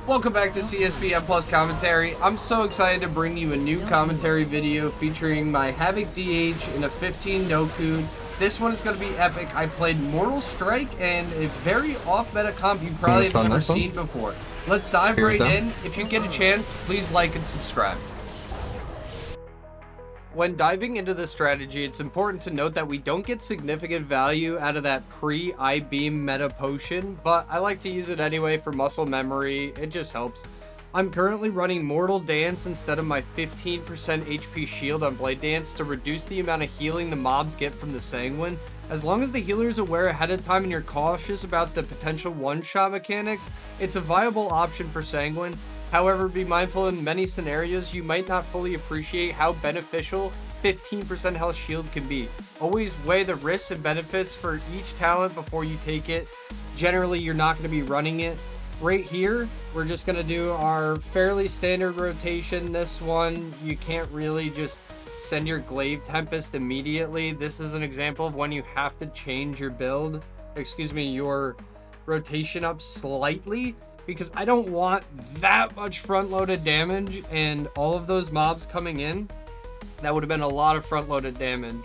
Welcome back to CSP Plus Commentary. I'm so excited to bring you a new commentary video featuring my Havoc DH in a 15 no-coon. This one is going to be epic. I played Mortal Strike and a very off-meta comp you probably have never seen before. Let's dive right in. If you get a chance, please like and subscribe. When diving into this strategy, it's important to note that we don't get significant value out of that pre-I-beam meta potion, but I like to use it anyway for muscle memory. It just helps. I'm currently running Mortal Dance instead of my 15% HP shield on Blade Dance to reduce the amount of healing the mobs get from the Sanguine. As long as the healer is aware ahead of time and you're cautious about the potential one-shot mechanics, it's a viable option for Sanguine. However, be mindful in many scenarios you might not fully appreciate how beneficial 15% health shield can be. Always weigh the risks and benefits for each talent before you take it. Generally, you're not going to be running it. Right here, we're just going to do our fairly standard rotation. This one, you can't really just send your Glaive Tempest immediately. This is an example of when you have to change your build, your rotation up slightly, because I don't want that much front-loaded damage, and all of those mobs coming in, that would have been a lot of front-loaded damage.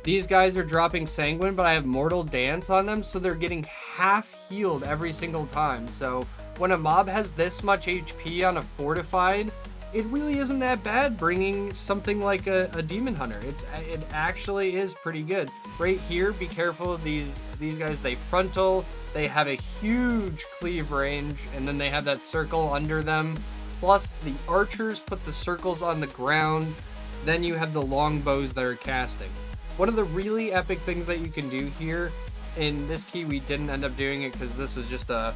These guys are dropping Sanguine, but I have Mortal Dance on them, so they're getting half healed every single time. So when a mob has this much HP on a Fortified, it really isn't that bad bringing something like a Demon Hunter. It actually is pretty good. Right here, be careful of these guys. They frontal, they have a huge cleave range, and then they have that circle under them. Plus, the archers put the circles on the ground. Then you have the longbows that are casting. One of the really epic things that you can do here, in this key we didn't end up doing it because this was just a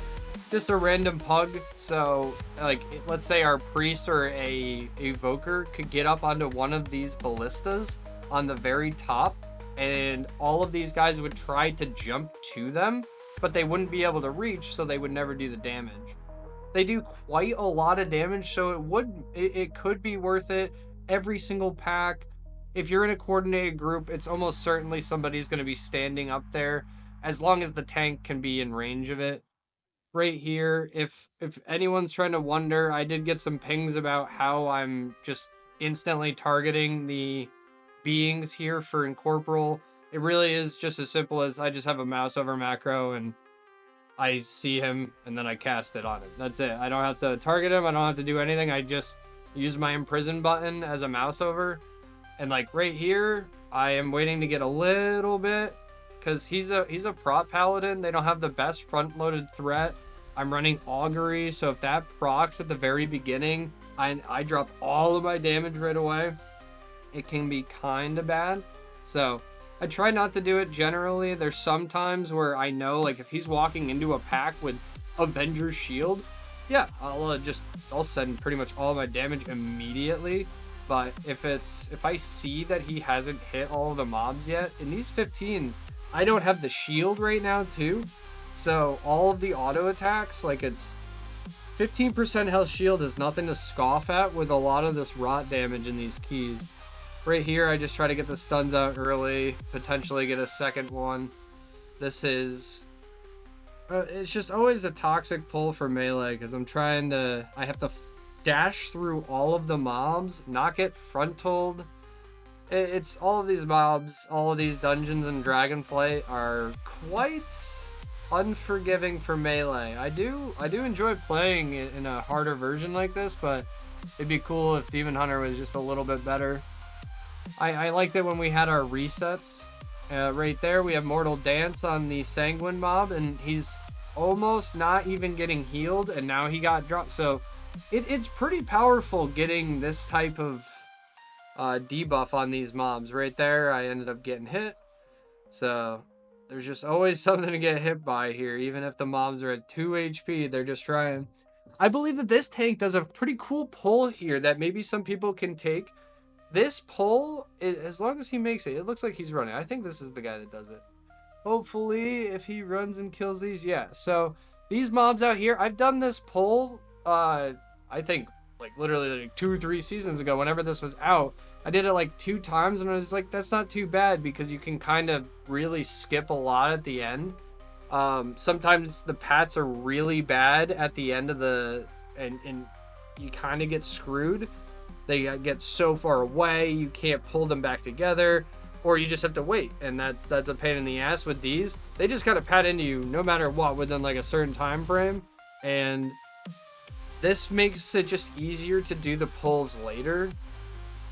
random pug. So like, let's say our priest or a evoker could get up onto one of these ballistas on the very top, and all of these guys would try to jump to them, but they wouldn't be able to reach, so they would never do the damage. They do quite a lot of damage, so it could be worth it. Every single pack, if you're in a coordinated group, it's almost certainly somebody's going to be standing up there, as long as the tank can be in range of it. Right here, if anyone's trying to wonder, I did get some pings about how I'm just instantly targeting the beings here for Incorporeal. It really is just as simple as I just have a mouse over macro and I see him and then I cast it on him. That's it. I don't have to target him. I don't have to do anything. I just use my imprison button as a mouse over. And like right here, I am waiting to get a little bit because he's a prop paladin. They don't have the best front-loaded threat. I'm running augury, so if that procs at the very beginning, I drop all of my damage right away. It can be kind of bad. So I try not to do it generally. There's some times where I know, like if he's walking into a pack with Avenger's Shield, yeah, I'll send pretty much all my damage immediately. But if I see that he hasn't hit all of the mobs yet, in these 15s, I don't have the shield right now too. So all of the auto attacks, like it's 15% health shield is nothing to scoff at with a lot of this rot damage in these keys. Right here, I just try to get the stuns out early, potentially get a second one. This is... it's just always a toxic pull for melee because I have to dash through all of the mobs, not get frontaled. It's all of these mobs, all of these dungeons and Dragonflight are quite unforgiving for melee. I do enjoy playing it in a harder version like this, but it'd be cool if Demon Hunter was just a little bit better. I liked it when we had our resets. Right there, we have Mortal Dance on the Sanguine mob, and he's almost not even getting healed, and now he got dropped. So it's pretty powerful getting this type of debuff on these mobs. Right there, I ended up getting hit. So there's just always something to get hit by here. Even if the mobs are at 2 HP, they're just trying. I believe that this tank does a pretty cool pull here that maybe some people can take. This pull, as long as he makes it looks like he's running. I think this is the guy that does it. Hopefully, if he runs and kills these, yeah. So these mobs out here, I've done this pull, I think like literally like 2 or 3 seasons ago, whenever this was out. I did it like 2 times and I was like, that's not too bad because you can kind of really skip a lot at the end. Sometimes the pats are really bad at the end of the and you kind of get screwed. They get so far away, you can't pull them back together, or you just have to wait, and that's a pain in the ass. With these, they just kind of pat into you no matter what within like a certain time frame, and this makes it just easier to do the pulls later.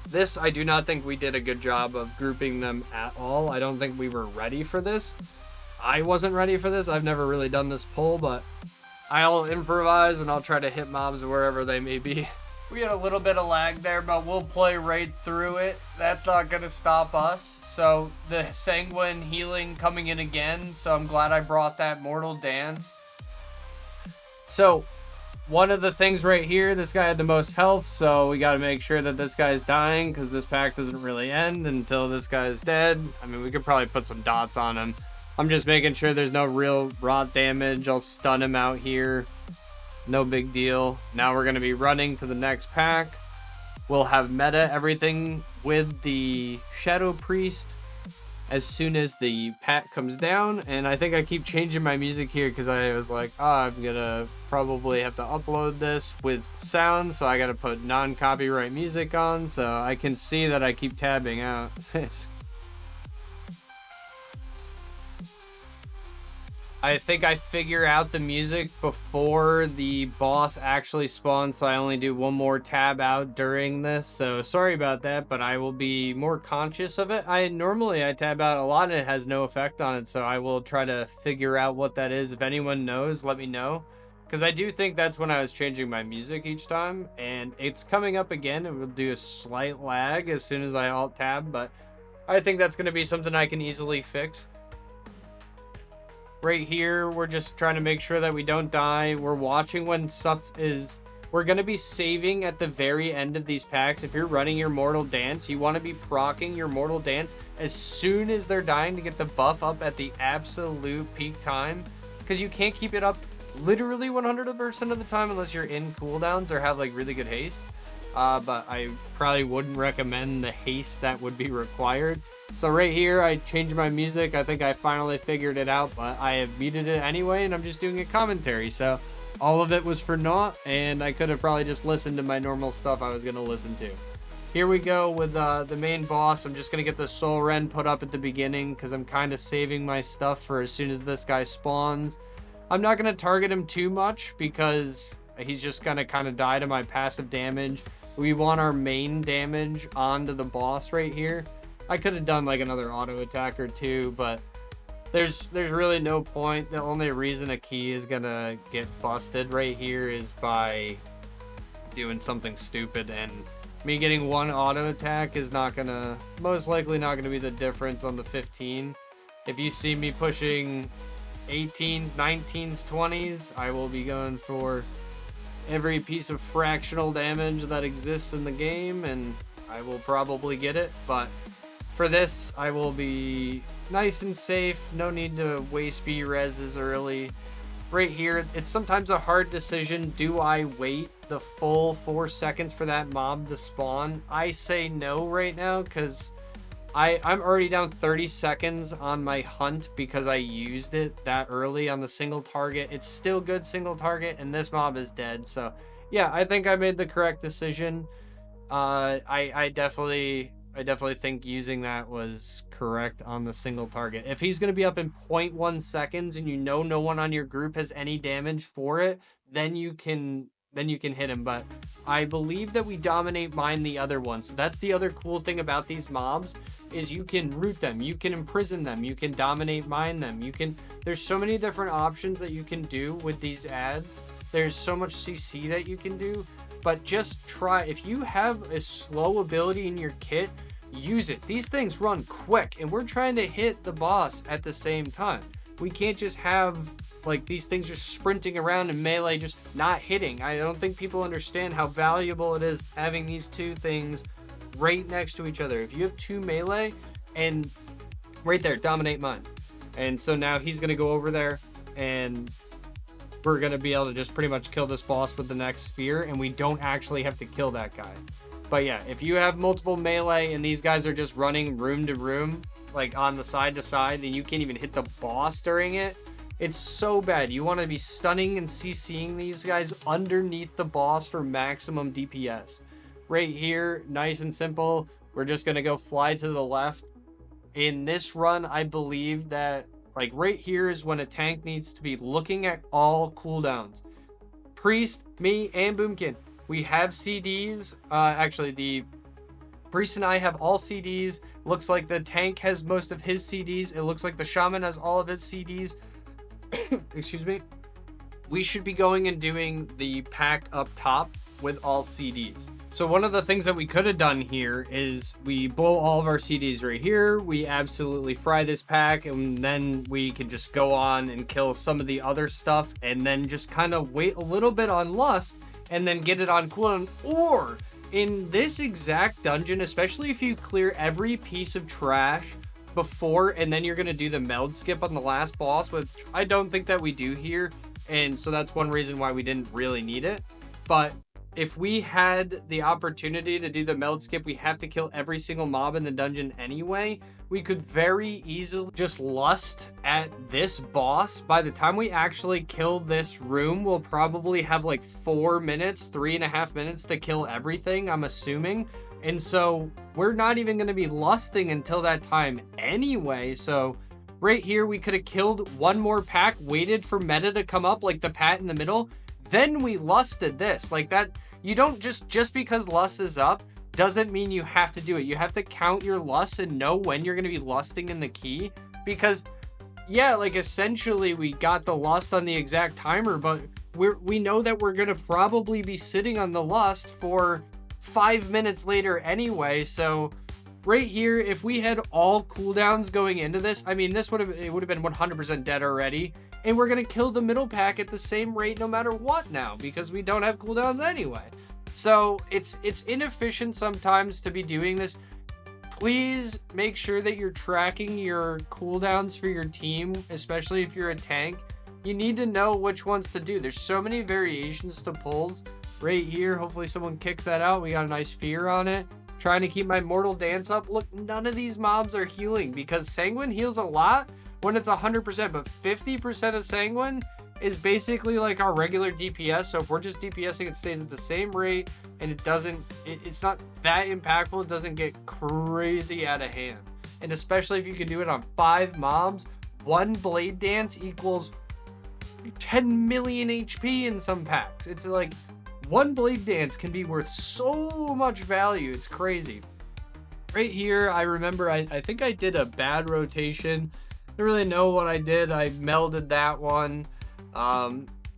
This, I do not think we did a good job of grouping them at all. I don't think we were ready for this. I wasn't ready for this. I've never really done this pull, but I'll improvise and I'll try to hit mobs wherever they may be. We had a little bit of lag there, but we'll play right through it. That's not going to stop us. So the sanguine healing coming in again. So I'm glad I brought that mortal dance. So one of the things right here, this guy had the most health, so we got to make sure that this guy's dying, because this pack doesn't really end until this guy's dead. I mean, we could probably put some dots on him. I'm just making sure there's no real rot damage. I'll stun him out here. No big deal. Now we're going to be running to the next pack. We'll have meta everything with the Shadow Priest as soon as the pack comes down. And I think I keep changing my music here because I was like, oh, I'm gonna probably have to upload this with sound, so I gotta put non-copyright music on, so I can see that I keep tabbing out. I think I figure out the music before the boss actually spawns, so I only do one more tab out during this. So sorry about that, but I will be more conscious of it. Normally I tab out a lot and it has no effect on it, so I will try to figure out what that is. If anyone knows, let me know, because I do think that's when I was changing my music each time, and it's coming up again. It will do a slight lag as soon as I alt tab, but I think that's going to be something I can easily fix. Right here, we're just trying to make sure that we don't die. We're watching when stuff is... We're going to be saving at the very end of these packs. If you're running your Mortal Dance, you want to be proccing your Mortal Dance as soon as they're dying to get the buff up at the absolute peak time. Because you can't keep it up literally 100% of the time unless you're in cooldowns or have like really good haste. But I probably wouldn't recommend the haste that would be required. So right here, I changed my music. I think I finally figured it out, but I have muted it anyway, and I'm just doing a commentary. So all of it was for naught, and I could have probably just listened to my normal stuff I was going to listen to. Here we go with the main boss. I'm just going to get the Soul Rend put up at the beginning because I'm kind of saving my stuff for as soon as this guy spawns. I'm not going to target him too much because he's just going to kind of die to my passive damage. We want our main damage onto the boss right here. I could have done like another auto attack or two, but there's really no point. The only reason a key is gonna get busted right here is by doing something stupid, and me getting one auto attack is not gonna, most likely not gonna be the difference on the 15. If you see me pushing 18s, 19s, 20s, I will be going for every piece of fractional damage that exists in the game, and I will probably get it. But for this, I will be nice and safe. No need to waste B-reses early. Right here, it's sometimes a hard decision. Do I wait the full 4 seconds for that mob to spawn? I say no right now because I'm already down 30 seconds on my hunt because I used it that early on the single target. It's still good single target, and this mob is dead. So yeah, I think I made the correct decision. I definitely think using that was correct on the single target. If he's going to be up in 0.1 seconds and you know no one on your group has any damage for it, then you can hit him. But I believe that we dominate mine the other one. So that's the other cool thing about these mobs is you can root them, you can imprison them, you can dominate mine them, there's so many different options that you can do with these ads. There's so much CC that you can do. But just try, if you have a slow ability in your kit, use it. These things run quick, and we're trying to hit the boss at the same time. We can't just have like these things just sprinting around and melee just not hitting. I don't think people understand how valuable it is having these two things right next to each other. If you have two melee, and right there, dominate mine. And so now he's gonna go over there, and we're going to be able to just pretty much kill this boss with the next sphere, and we don't actually have to kill that guy. But yeah, if you have multiple melee and these guys are just running room to room, like on the side to side, and you can't even hit the boss during it, It's so bad. You want to be stunning and CCing these guys underneath the boss for maximum DPS. Right here, nice and simple. We're just going to go fly to the left. In this run, I believe that like right here is when a tank needs to be looking at all cooldowns. Priest, me, and Boomkin, we have CDs. Actually, the Priest and I have all CDs. Looks like the tank has most of his CDs. It looks like the Shaman has all of his CDs. Excuse me. We should be going and doing the pack up top with all CDs. So one of the things that we could have done here is we blow all of our CDs right here. We absolutely fry this pack, and then we can just go on and kill some of the other stuff, and then just kind of wait a little bit on Lust and then get it on cooldown. Or in this exact dungeon, especially if you clear every piece of trash before, and then you're going to do the meld skip on the last boss, which I don't think that we do here. And so that's one reason why we didn't really need it. But if we had the opportunity to do the meld skip, we have to kill every single mob in the dungeon anyway. We could very easily just lust at this boss. By the time we actually kill this room, we'll probably have like 4 minutes, 3.5 minutes to kill everything, I'm assuming. And so we're not even going to be lusting until that time anyway. So right here, we could have killed one more pack, waited for meta to come up, like the pat in the middle. Then we lusted this. Like that, you don't just because lust is up doesn't mean you have to do it. You have to count your lusts and know when you're going to be lusting in the key. Because yeah, like essentially we got the lust on the exact timer, but we know that we're going to probably be sitting on the lust for 5 minutes later anyway. So right here, if we had all cooldowns going into this, I mean, it would have been 100% dead already. And we're going to kill the middle pack at the same rate no matter what now, because we don't have cooldowns anyway. So it's inefficient sometimes to be doing this. Please make sure that you're tracking your cooldowns for your team, especially if you're a tank. You need to know which ones to do. There's so many variations to pulls. Right here, hopefully someone kicks that out. We got a nice fear on it. Trying to keep my mortal dance up. Look, none of these mobs are healing because sanguine heals a lot when it's 100%, but 50% of sanguine is basically like our regular DPS. So if we're just DPSing, it stays at the same rate, and it's not that impactful. It doesn't get crazy out of hand. And especially if you can do it on 5 mobs, 1 blade dance equals 10 million HP in some packs. It's like 1 blade dance can be worth so much value. It's crazy. Right here, I remember I think I did a bad rotation. I don't really know what I did. I melded that one.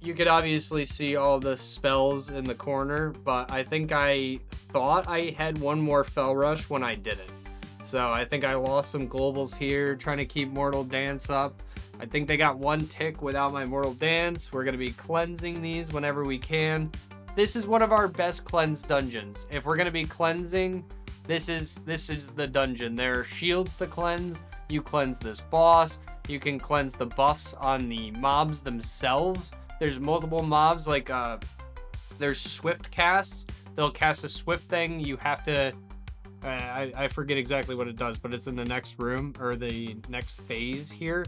You could obviously see all the spells in the corner, but I think I thought I had one more Fel Rush when I didn't. So I think I lost some globals here, trying to keep Mortal Dance up. I think they got 1 tick without my Mortal Dance. We're going to be cleansing these whenever we can. This is one of our best cleanse dungeons. If we're going to be cleansing, this is the dungeon. There are shields to cleanse. You cleanse this boss. You can cleanse the buffs on the mobs themselves. There's multiple mobs, like there's swift casts. They'll cast a swift thing. You have to I forget exactly what it does, but it's in the next room or the next phase here.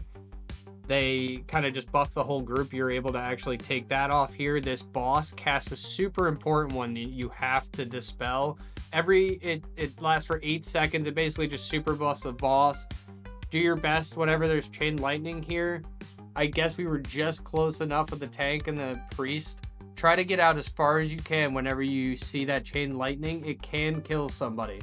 They kind of just buff the whole group. You're able to actually take that off here. This boss casts a super important one that you have to dispel. It lasts for 8 seconds. It basically just super buffs the boss. Do your best whenever there's chain lightning here. I guess we were just close enough with the tank and the priest. Try to get out as far as you can whenever you see that chain lightning. It can kill somebody.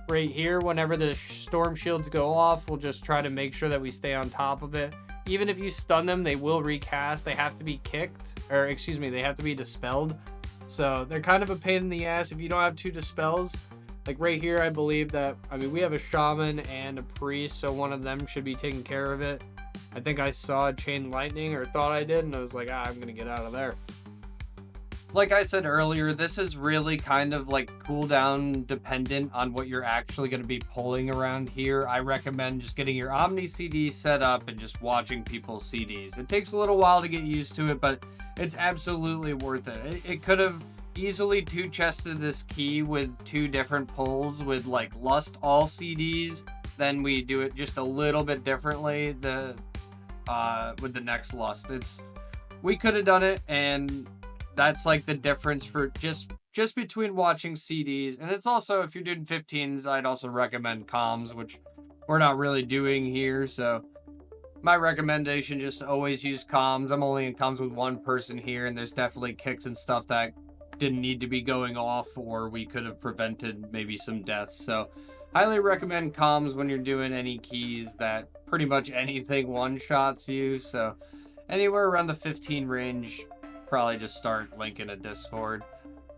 Right here, whenever the storm shields go off, we'll just try to make sure that we stay on top of it. Even if you stun them, they will recast. They have to be kicked, or excuse me, they have to be dispelled. So they're kind of a pain in the ass if you don't have 2 dispels. Like right here, I believe that, I mean, we have a shaman and a priest, so one of them should be taking care of it. I think I saw a chain lightning, or thought I did, and I was like, I'm going to get out of there. Like I said earlier, this is really kind of like cooldown dependent on what you're actually going to be pulling around here. I recommend just getting your Omni CD set up and just watching people's CDs. It takes a little while to get used to it, but it's absolutely worth it. It could have easily 2-chested this key with 2 different pulls with like Lust all CDs. Then we do it just a little bit differently. with the next lust. We could have done it, and that's like the difference for just between watching CDs. And it's also, if you're doing 15s, I'd also recommend comms, which we're not really doing here. So my recommendation, just always use comms. I'm only in comms with one person here, and there's definitely kicks and stuff that didn't need to be going off, or we could have prevented maybe some deaths. So highly recommend comms when you're doing any keys that pretty much anything one-shots you. So anywhere around the 15 range, probably just start linking a Discord.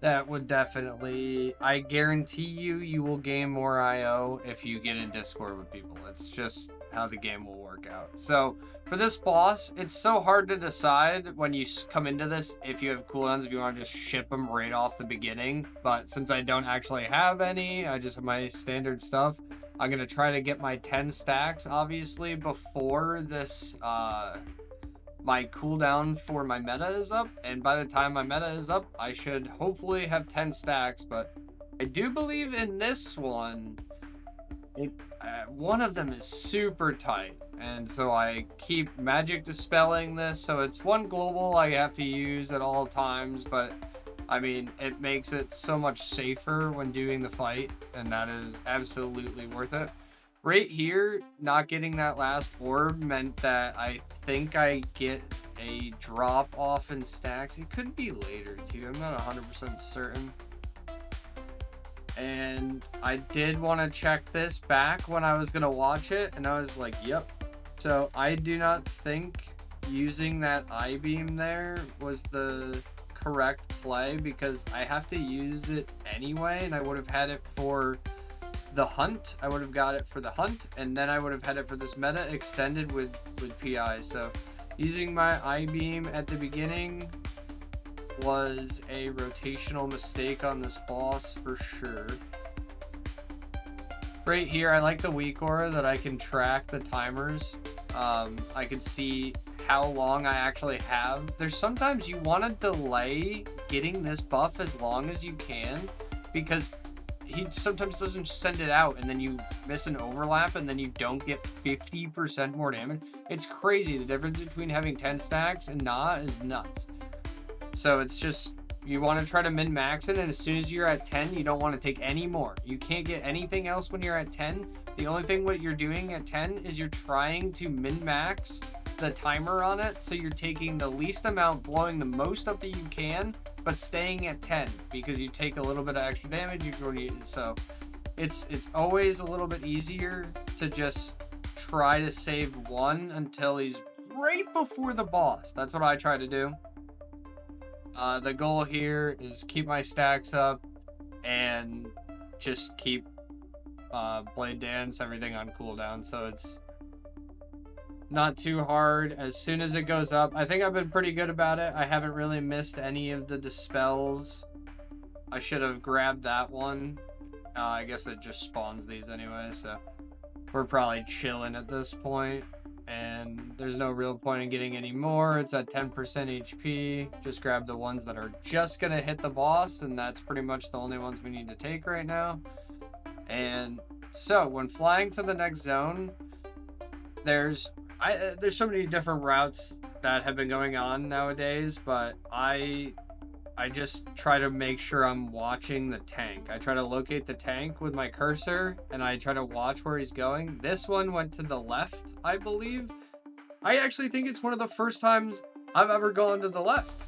That would definitely, I guarantee you will gain more IO if you get in Discord with people. It's just how the game will work out. So for this boss, it's so hard to decide when you come into this if you have cooldowns, if you want to just ship them right off the beginning. But since I don't actually have any, I just have my standard stuff. I'm going to try to get my 10 stacks, obviously, before this, my cooldown for my meta is up. And by the time my meta is up, I should hopefully have 10 stacks. But I do believe in this one, one of them is super tight, and so I keep magic dispelling this, so it's one global I have to use at all times, but I mean, it makes it so much safer when doing the fight, and that is absolutely worth it. Right here, not getting that last orb meant that I think I get a drop off in stacks. It could be later too, I'm not 100% certain. And I did want to check this back when I was going to watch it, and I was like, yep. So I do not think using that I-beam there was the correct play, because I have to use it anyway, and I would have had it for the hunt. I would have got it for the hunt, and then I would have had it for this meta extended with PI. So using my I-beam at the beginning was a rotational mistake on this boss for sure. Right here, I like the weak aura that I can track the timers. I can see how long I actually have. There's sometimes you want to delay getting this buff as long as you can, because he sometimes doesn't send it out, and then you miss an overlap, and then you don't get 50% more damage. It's crazy. The difference between having 10 stacks and not is nuts. So it's just, you want to try to min-max it, and as soon as you're at 10, you don't want to take any more. You can't get anything else when you're at 10. The only thing what you're doing at 10 is you're trying to min-max the timer on it, so you're taking the least amount, blowing the most up that you can, but staying at 10, because you take a little bit of extra damage. So it's always a little bit easier to just try to save one until he's right before the boss. That's what I try to do. The goal here is keep my stacks up and just keep Blade Dance, everything on cooldown, so it's not too hard. As soon as it goes up, I think I've been pretty good about it. I haven't really missed any of the dispels. I should have grabbed that one. I guess it just spawns these anyway, so we're probably chilling at this point. And there's no real point in getting any more. It's at 10% HP. Just grab the ones that are just gonna hit the boss, and that's pretty much the only ones we need to take right now. And so when flying to the next zone, there's so many different routes that have been going on nowadays, but I just try to make sure I'm watching the tank. I try to locate the tank with my cursor, and I try to watch where he's going. This one went to the left, I believe. I actually think it's one of the first times I've ever gone to the left.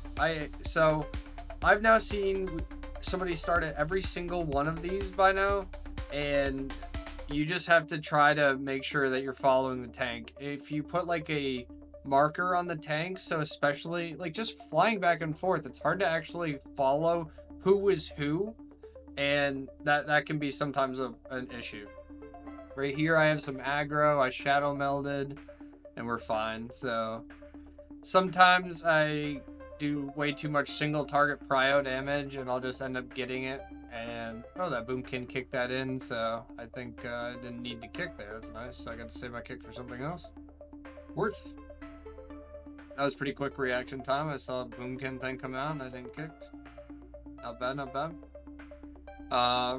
So I've now seen somebody start at every single one of these by now, and you just have to try to make sure that you're following the tank. If you put like a marker on the tank, so especially like just flying back and forth, it's hard to actually follow who is who, and that can be sometimes an issue. Right here I have some aggro, I shadow melded, and we're fine. So sometimes I do way too much single target prio damage, and I'll just end up getting it. And oh, that boomkin kicked that in, so I think I didn't need to kick there. That's nice. I got to save my kick for something else. Worth. That was pretty quick reaction time. I saw a boomkin thing come out and I didn't kick. Not bad, not bad.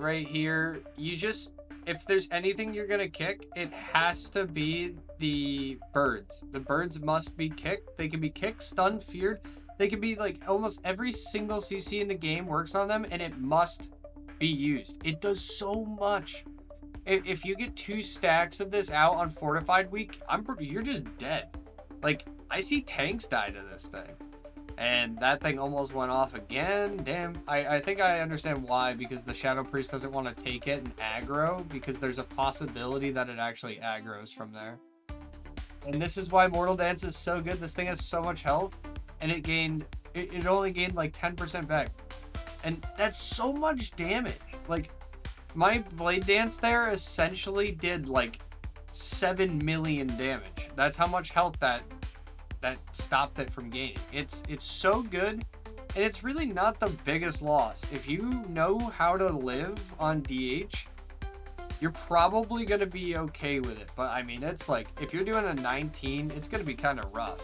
Right here, you just if there's anything you're gonna kick, it has to be the birds. The birds must be kicked. They can be kicked, stunned, feared. They can be like almost every single CC in the game works on them, and it must be used. It does so much. If you get 2 stacks of this out on Fortified Week, you're just dead. Like, I see tanks die to this thing. And that thing almost went off again. Damn. I think I understand why, because the Shadow Priest doesn't want to take it and aggro, because there's a possibility that it actually aggroes from there. And this is why Mortal Dance is so good. This thing has so much health, and it only gained like 10% back. And that's so much damage. Like, my Blade Dance there essentially did like 7 million damage. That's how much health that stopped it from gaining. It's so good, and it's really not the biggest loss. If you know how to live on DH, you're probably going to be okay with it. But I mean, it's like, if you're doing a 19, it's going to be kind of rough.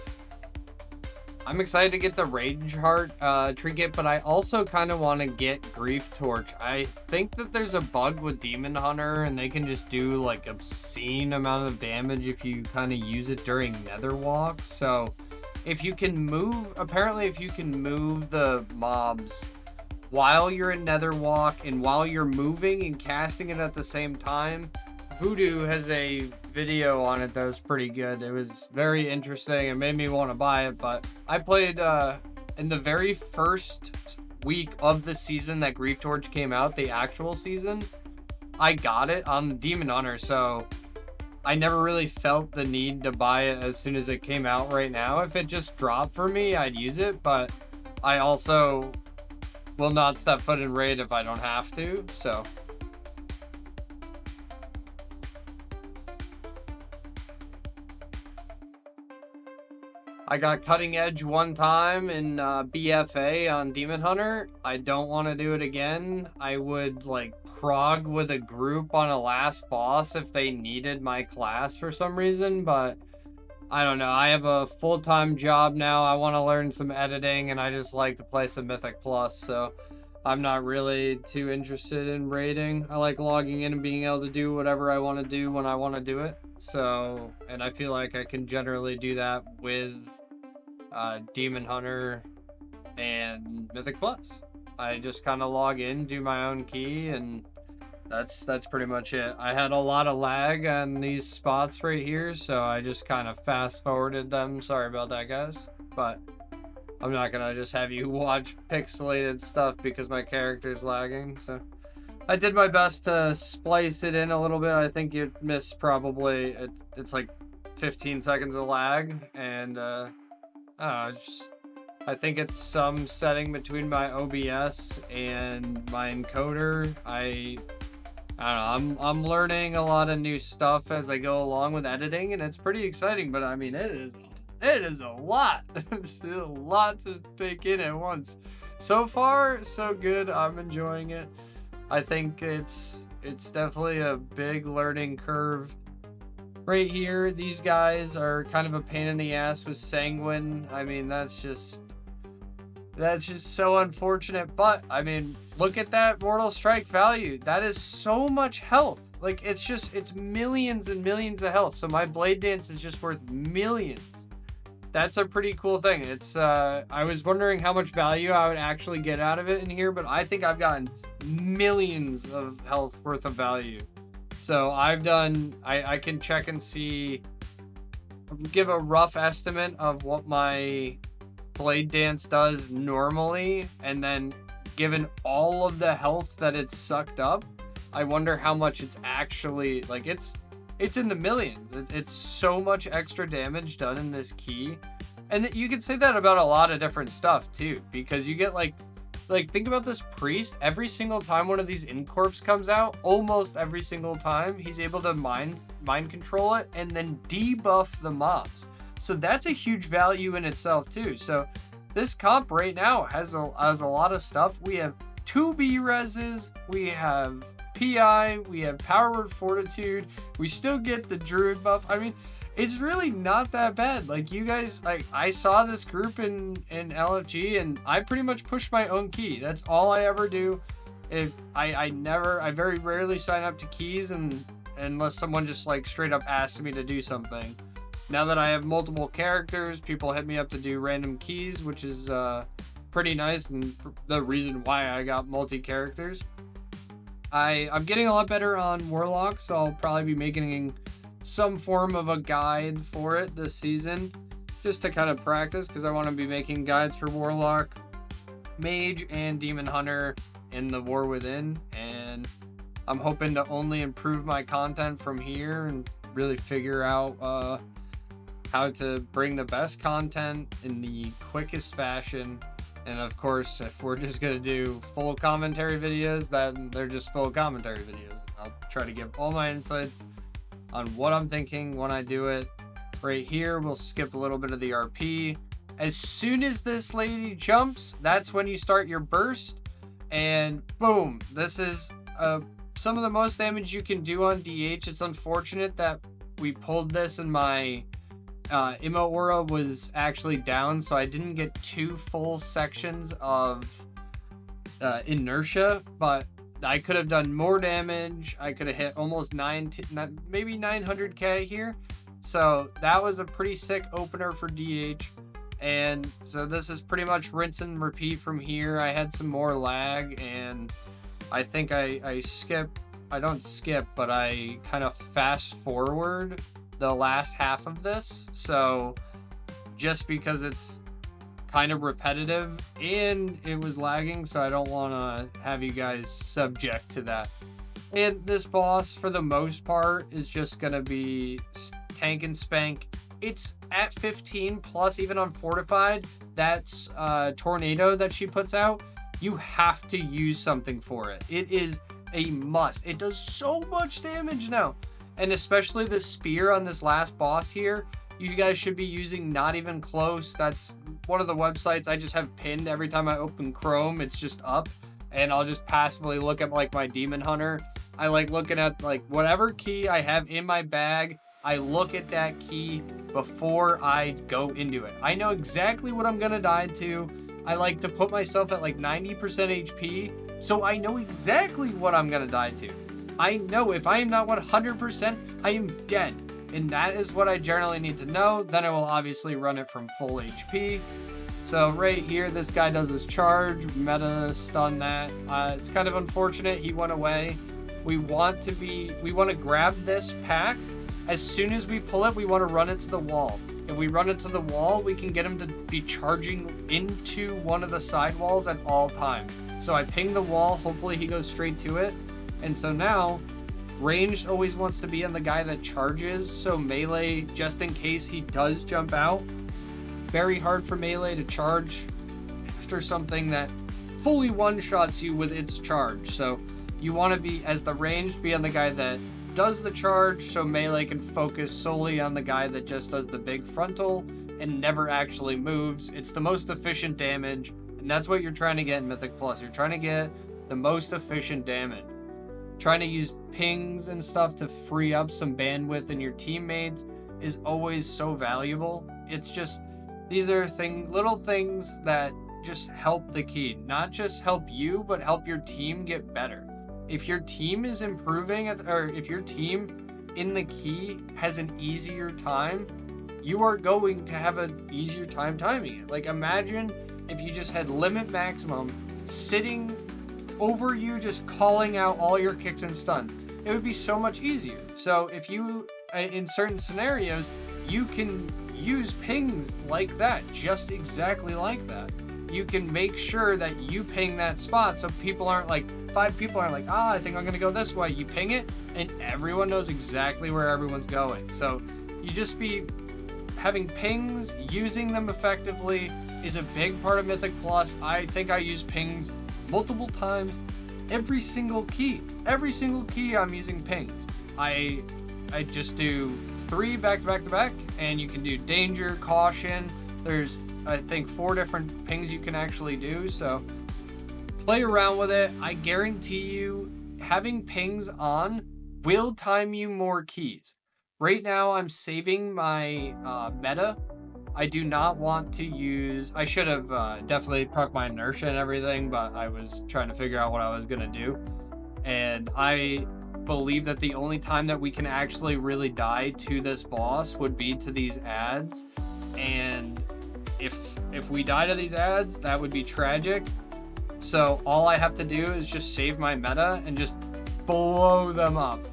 I'm excited to get the Rage Heart trinket, but I also kind of want to get Grief Torch. I think that there's a bug with Demon Hunter, and they can just do like obscene amount of damage if you kind of use it during Nether Walk. So if you can move, apparently if you can move the mobs while you're in Nether Walk and while you're moving and casting it at the same time, Voodoo has a video on it that was pretty good. It was very interesting. It made me want to buy it, but I played in the very first week of the season that Grief Torch came out, the actual season. I got it on the Demon Hunter, so I never really felt the need to buy it as soon as it came out right now. If it just dropped for me, I'd use it, but I also will not step foot in raid if I don't have to, so... I got Cutting Edge one time in BFA on Demon Hunter. I don't want to do it again. I would like prog with a group on a last boss if they needed my class for some reason, but I don't know. I have a full-time job now. I want to learn some editing, and I just like to play some Mythic Plus, so I'm not really too interested in raiding. I like logging in and being able to do whatever I want to do when I want to do it. So, and I feel like I can generally do that with Demon Hunter and Mythic Plus. I just kind of log in, do my own key, and that's pretty much it. I had a lot of lag on these spots right here, so I just kind of fast forwarded them. Sorry about that, guys. But I'm not gonna just have you watch pixelated stuff because my character's lagging, so... I did my best to splice it in a little bit. I think you'd miss probably, it's like 15 seconds of lag, and I don't know, I think it's some setting between my OBS and my encoder. I don't know, I'm learning a lot of new stuff as I go along with editing, and it's pretty exciting, but I mean, it is a lot. It's a lot to take in at once. So far, so good. I'm enjoying it. I think it's definitely a big learning curve. Right here, these guys are kind of a pain in the ass with sanguine. I mean, that's just so unfortunate. But I mean, look at that Mortal Strike value. That is so much health. Like, it's millions and millions of health. So my Blade Dance is just worth millions. That's a pretty cool thing. It's I was wondering how much value I would actually get out of it in here, but I think I've gotten millions of health worth of value. So I've done, I can check and see, give a rough estimate of what my Blade Dance does normally, and then given all of the health that it's sucked up, I wonder how much it's actually, like, it's in the millions. It's so much extra damage done in this key. And you can say that about a lot of different stuff too, because you get like think about this priest. Every single time one of these Incorps comes out, almost every single time, he's able to mind control it and then debuff the mobs. So that's a huge value in itself too. So this comp right now has a lot of stuff. We have 2 B-reses, we have PI, we have Power Word Fortitude, we still get the Druid buff. I mean, it's really not that bad. Like, you guys, like, I saw this group in LFG, and I pretty much push my own key. That's all I ever do. If I very rarely sign up to keys and unless someone just like straight up asks me to do something. Now that I have multiple characters, people hit me up to do random keys, which is pretty nice, and the reason why I got multi-characters. I'm getting a lot better on Warlock, so I'll probably be making some form of a guide for it this season, just to kind of practice, because I want to be making guides for Warlock, Mage, and Demon Hunter in the War Within, and I'm hoping to only improve my content from here and really figure out how to bring the best content in the quickest fashion. And of course, if we're just going to do full commentary videos, then they're just full commentary videos. I'll try to give all my insights on what I'm thinking when I do it. Right here, we'll skip a little bit of the RP. As soon as this lady jumps, that's when you start your burst. And boom, this is some of the most damage you can do on DH. It's unfortunate that we pulled this and my Immo Aura was actually down, so I didn't get 2 full sections of inertia, but I could have done more damage. I could have hit almost maybe 900k here. So that was a pretty sick opener for DH. And so this is pretty much rinse and repeat from here. I had some more lag, and I think I don't skip, but I kind of fast forward the last half of this. So just because it's kind of repetitive and it was lagging, so I don't want to have you guys subject to that. And this boss, for the most part, is just going to be tank and spank. It's at 15 plus, even on fortified. That's tornado that she puts out. You have to use something for it. It is a must. It does so much damage now. And especially the spear on this last boss here, you guys should be using Not Even Close. That's one of the websites I just have pinned every time I open Chrome. It's just up, and I'll just passively look at like my Demon Hunter. I like looking at like whatever key I have in my bag. I look at that key before I go into it. I know exactly what I'm gonna die to. I like to put myself at like 90% HP, so I know exactly what I'm gonna die to. I know if I am not 100%, I am dead. And that is what I generally need to know. Then I will obviously run it from full HP. So right here, this guy does his charge, meta stun that. It's kind of unfortunate he went away. We want to grab this pack. As soon as we pull it, we want to run it to the wall. If we run it to the wall, we can get him to be charging into one of the side walls at all times. So I ping the wall, hopefully he goes straight to it. And so now, ranged always wants to be on the guy that charges, so melee, just in case he does jump out. Very hard for melee to charge after something that fully one-shots you with its charge. So you want to be, as the ranged, be on the guy that does the charge, so melee can focus solely on the guy that just does the big frontal and never actually moves. It's the most efficient damage, and that's what you're trying to get in Mythic Plus. You're trying to get the most efficient damage. Trying to use pings and stuff to free up some bandwidth in your teammates is always so valuable. It's just, these are little things that just help the key. Not just help you, but help your team get better. If your team is improving, or if your team in the key has an easier time, you are going to have an easier time timing it. Like, imagine if you just had limit maximum sitting over you, just calling out all your kicks and stuns. It would be so much easier. So if you, in certain scenarios, you can use pings like that, just exactly like that. You can make sure that you ping that spot so people aren't like, 5 people aren't like, I think I'm gonna go this way. You ping it and everyone knows exactly where everyone's going. So you just be having pings, using them effectively is a big part of Mythic Plus. I think I use pings multiple times. Every single key I'm using pings. I just do 3 back to back to back, and you can do danger, caution. There's, I think, 4 different pings you can actually do, so play around with it. I guarantee you having pings on will time you more keys. Right now I'm saving my meta. I do not want to use... I should have definitely proc my inertia and everything, but I was trying to figure out what I was going to do. And I believe that the only time that we can actually really die to this boss would be to these ads. And if we die to these ads, that would be tragic. So all I have to do is just save my meta and just blow them up.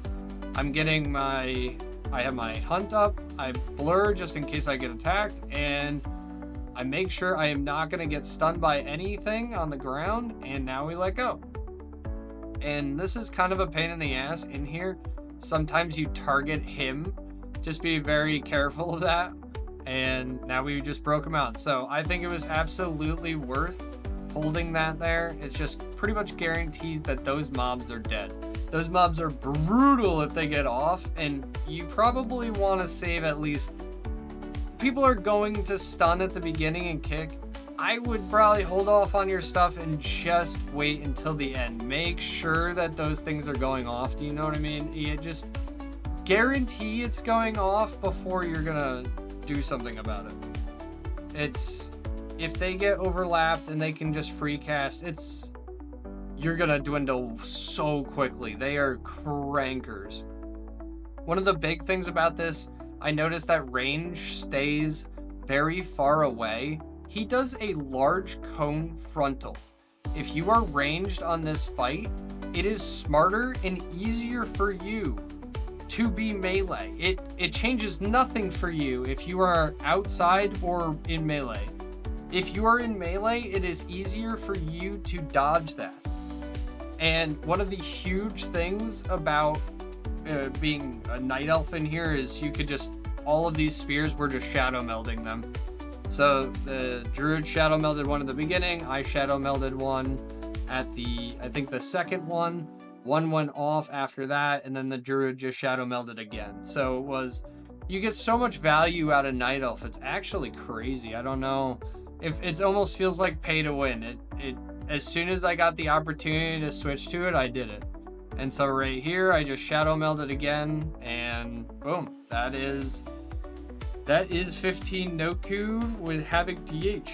I'm getting my... I have my hunt up, I blur just in case I get attacked, and I make sure I am not going to get stunned by anything on the ground, and now we let go. And this is kind of a pain in the ass in here. Sometimes you target him. Just be very careful of that. And now we just broke him out. So I think it was absolutely worth holding that there. It's just pretty much guarantees that those mobs are dead. Those mobs are brutal if they get off, and you probably want to save at least... People are going to stun at the beginning and kick. I would probably hold off on your stuff and just wait until the end. Make sure that those things are going off. Do you know what I mean? You just guarantee it's going off before you're gonna do something about it. It's... If they get overlapped and they can just free cast, it's... You're gonna dwindle so quickly. They are crankers. One of the big things about this, I noticed that range stays very far away. He does a large cone frontal. If you are ranged on this fight, it is smarter and easier for you to be melee. It changes nothing for you if you are outside or in melee. If you are in melee, it is easier for you to dodge that. And one of the huge things about being a night elf in here is you could just, all of these spears, we're just shadow melding them. So the druid shadow melded one at the beginning, I shadow melded one at the, I think the second one went off after that, and then the druid just shadow melded again. So it was, you get so much value out of night elf, it's actually crazy. I don't know, if it almost feels like pay to win. It as soon as I got the opportunity to switch to it, I did it. And so right here, I just shadow melded again, and boom, that is 15 Noku with Havoc DH.